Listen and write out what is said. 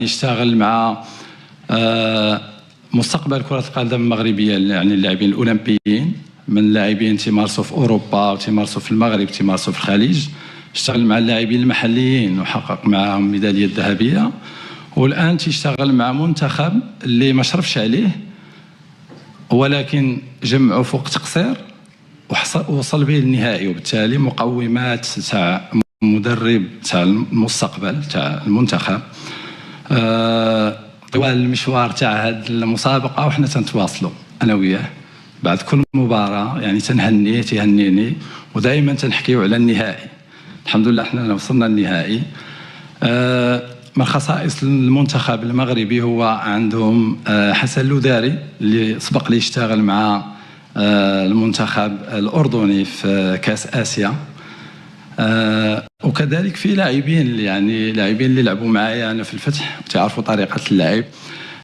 يشتغل مع مستقبل كرة القدم المغربية، يعني اللاعبين الأولمبيين من اللاعبين تيمارسوا في أوروبا وتيمارسوا في المغرب وتيمارسوا في الخليج. اشتغل مع اللاعبين المحليين وحقق معهم ميدالية ذهبية، والآن تيشتغل مع منتخب اللي ما شرفش عليه ولكن جمعوا في وقت قصير ووصل به للنهائي، وبالتالي مقومات تاع مدرب تاع المستقبل تاع المنتخب طوال المشوار تاع هذه المسابقه. وحنا تنتواصلوا انا وياه بعد كل مباراه، يعني تهنيني ودائما تنحكيو على النهائي. الحمد لله حنا وصلنا للنهائي. من خصائص المنتخب المغربي هو عندهم حسن لوداري اللي سبق لي يشتغل مع المنتخب الأردني في كأس آسيا، وكذلك في لاعبين اللي لعبوا معايا أنا في الفتح وتعرفوا طريقة اللعب.